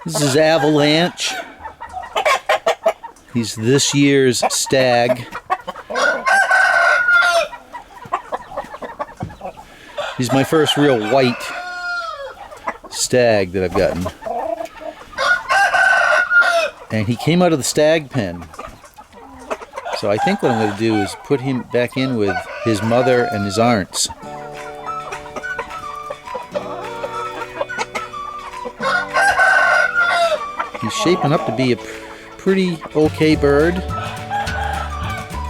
This is Avalanche. He's this year's Stag. He's my first real white stag that I've gotten. And he came out of the stag pen. So I think what I'm going to do is put him back in with his mother and his aunts. He's shaping up to be a pretty okay bird.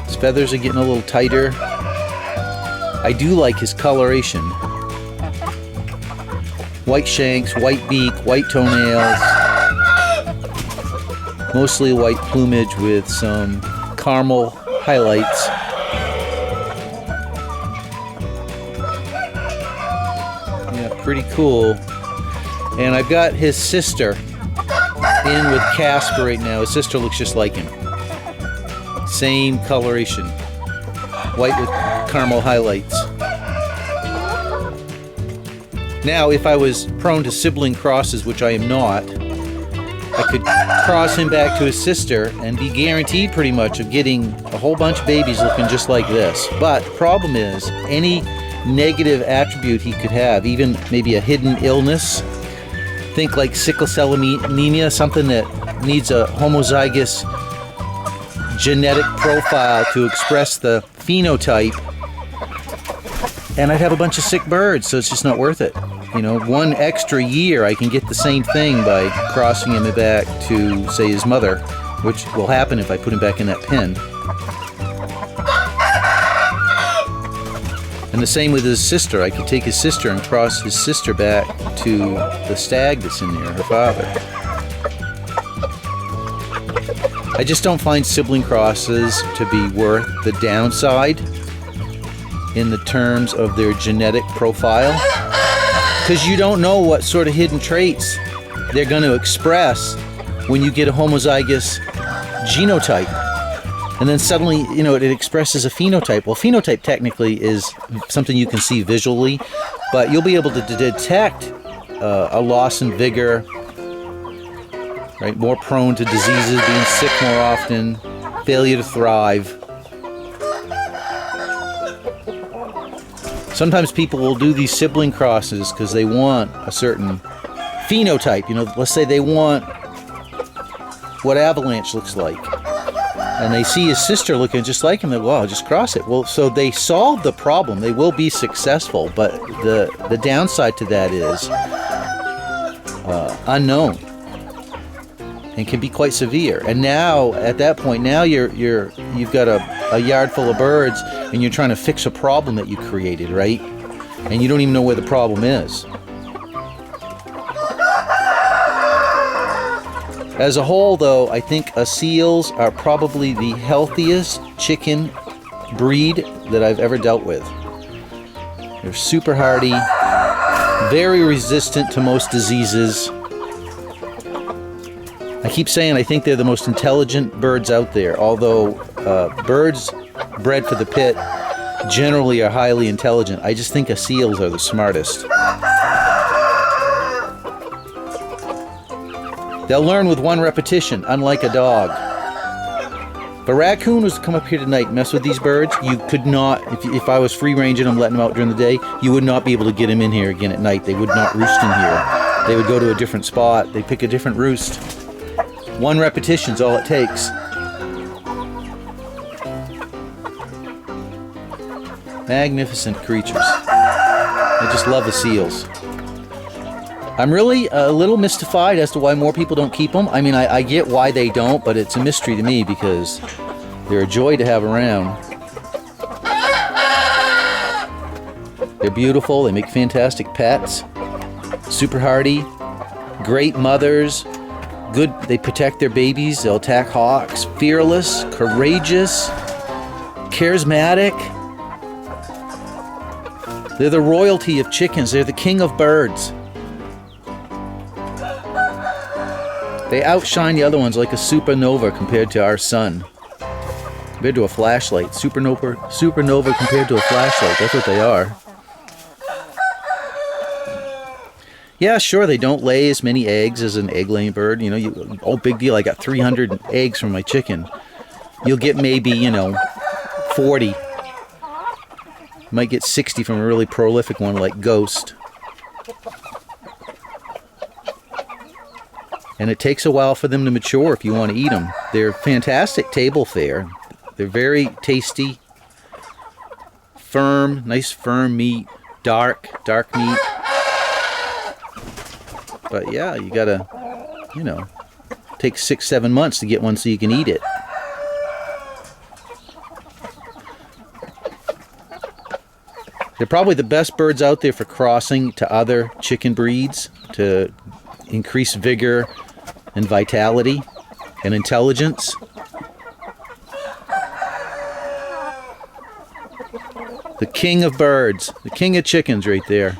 His feathers are getting a little tighter. I do like his coloration. White shanks, white beak, white toenails. Mostly white plumage with some caramel highlights. Yeah, pretty cool. And I've got his sister in with Casper right now. His sister looks just like him. Same coloration. White with caramel highlights. Now, if I was prone to sibling crosses, which I am not, I could cross him back to his sister and be guaranteed pretty much of getting a whole bunch of babies looking just like this. But the problem is, any negative attribute he could have, even maybe a hidden illness, think like sickle cell anemia, something that needs a homozygous genetic profile to express the phenotype, and I'd have a bunch of sick birds, so it's just not worth it. You know, one extra year I can get the same thing by crossing him back to, say, his mother, which will happen if I put him back in that pen. And the same with his sister. I could take his sister and cross his sister back to the stag that's in there, her father. I just don't find sibling crosses to be worth the downside in the terms of their genetic profile, because you don't know what sort of hidden traits they're going to express when you get a homozygous genotype. And then suddenly, you know, it expresses a phenotype. Well, phenotype technically is something you can see visually, but you'll be able to detect a loss in vigor, right? More prone to diseases, being sick more often, failure to thrive. Sometimes people will do these sibling crosses because they want a certain phenotype. You know, let's say they want what Avalanche looks like. And they see his sister looking just like him, they go, oh, I'll just cross it. Well, so they solve the problem. They will be successful, but the downside to that is unknown and can be quite severe. And now, at that point, now you've got a yard full of birds and you're trying to fix a problem that you created, right? And you don't even know where the problem is. As a whole, though, I think Aseels are probably the healthiest chicken breed that I've ever dealt with. They're super hardy, very resistant to most diseases. I keep saying I think they're the most intelligent birds out there, although birds bred for the pit generally are highly intelligent. I just think Aseels are the smartest. They'll learn with one repetition, unlike a dog. If a raccoon was to come up here tonight and mess with these birds, you could not, if I was free-ranging them, letting them out during the day, you would not be able to get them in here again at night. They would not roost in here. They would go to a different spot. They pick a different roost. One repetition's all it takes. Magnificent creatures. I just love the seals. I'm really a little mystified as to why more people don't keep them. I mean, I get why they don't, but it's a mystery to me because they're a joy to have around. They're beautiful. They make fantastic pets. Super hardy. Great mothers. Good. They protect their babies. They'll attack hawks. Fearless. Courageous. Charismatic. They're the royalty of chickens. They're the king of birds. They outshine the other ones like a supernova compared to our sun. Compared to a flashlight. Supernova compared to a flashlight. That's what they are. Yeah, sure, they don't lay as many eggs as an egg-laying bird. You know, oh, big deal. I got 300 eggs from my chicken. You'll get maybe, 40. You might get 60 from a really prolific one like Ghost. And it takes a while for them to mature if you want to eat them. They're fantastic table fare. They're very tasty, firm, nice firm meat, dark meat. But yeah, you gotta, take 6-7 months to get one so you can eat it. They're probably the best birds out there for crossing to other chicken breeds to increase vigor and vitality and intelligence. The king of birds, the king of chickens right there.